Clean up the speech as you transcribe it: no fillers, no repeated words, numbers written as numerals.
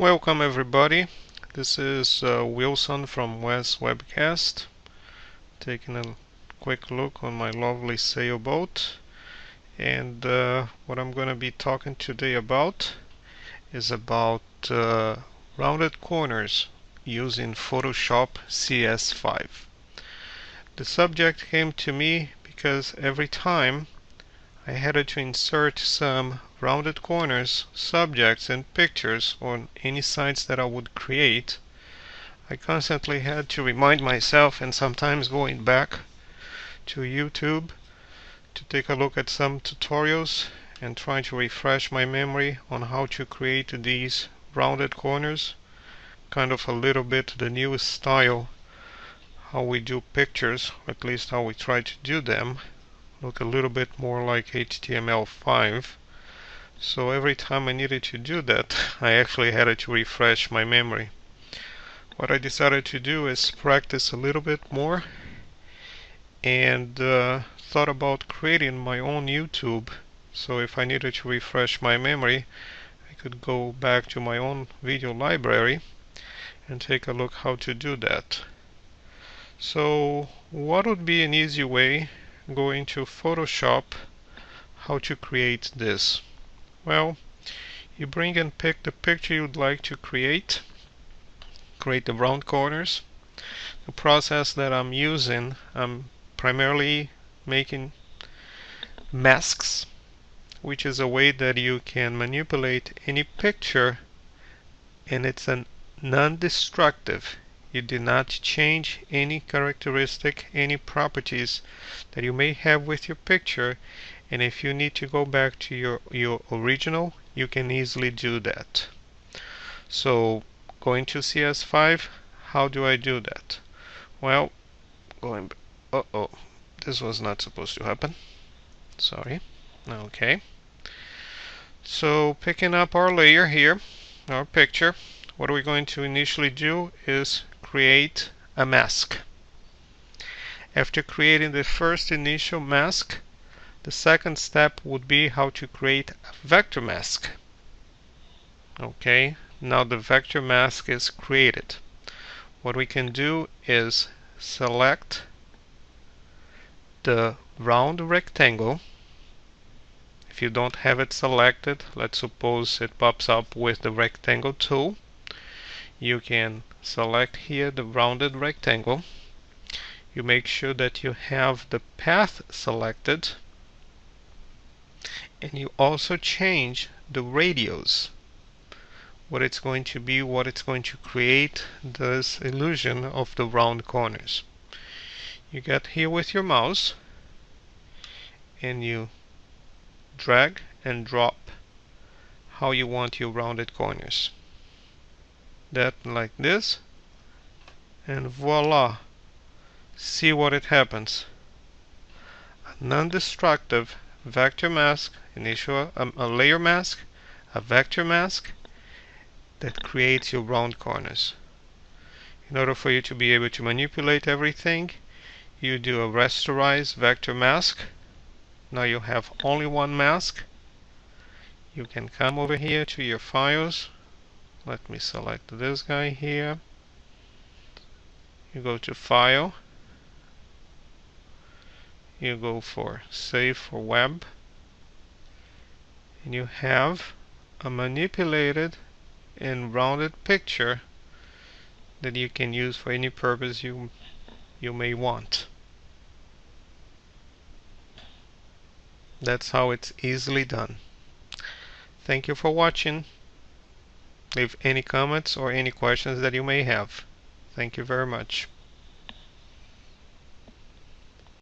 Welcome everybody. This is Wilson from Wes Webcast, taking a quick look on my lovely sailboat. And what I'm going to be talking today about is about rounded corners using Photoshop CS5. The subject came to me because every time I had to insert some rounded corners, subjects, and pictures on any sites that I would create, I constantly had to remind myself, and sometimes going back to YouTube to take a look at some tutorials and trying to refresh my memory on how to create these rounded corners, kind of a little bit the new style, how we do pictures, or at least how we try to do them, look a little bit more like HTML5. So every time I needed to do that, I actually had to refresh my memory. What I decided to do is practice a little bit more and thought about creating my own YouTube. So if I needed to refresh my memory, I could go back to my own video library and take a look how to do that. So what would be an easy way going to Photoshop how to create this? Well, you bring and pick the picture you'd like to create the round corners. The process that I'm using, I'm primarily making masks, which is a way that you can manipulate any picture, and it's a non-destructive. You do not change any characteristic, any properties that you may have with your picture, and if you need to go back to your original, you can easily do that. So going to CS5, how do I do that? Well, this was not supposed to happen. Sorry. Okay. So picking up our layer here, our picture, what we're going to initially do is create a mask. After creating the first initial mask, the second step would be how to create a vector mask. Okay, now the vector mask is created. What we can do is select the round rectangle. If you don't have it selected, let's suppose it pops up with the rectangle tool. You can select here the rounded rectangle. You make sure that you have the path selected, and you also change the radius, what it's going to be, what it's going to create this illusion of the round corners. You get here with your mouse and you drag and drop how you want your rounded corners. That like this, and voila, see what it happens. A non-destructive vector mask, a layer mask, a vector mask that creates your round corners. In order for you to be able to manipulate everything, you do a rasterize vector mask. Now you have only one mask. You can come over here to your files. Let me select this guy here. You go to File. You go for Save for Web. And you have a manipulated and rounded picture that you can use for any purpose you may want. That's how it's easily done. Thank you for watching. Leave any comments or any questions that you may have. Thank you very much.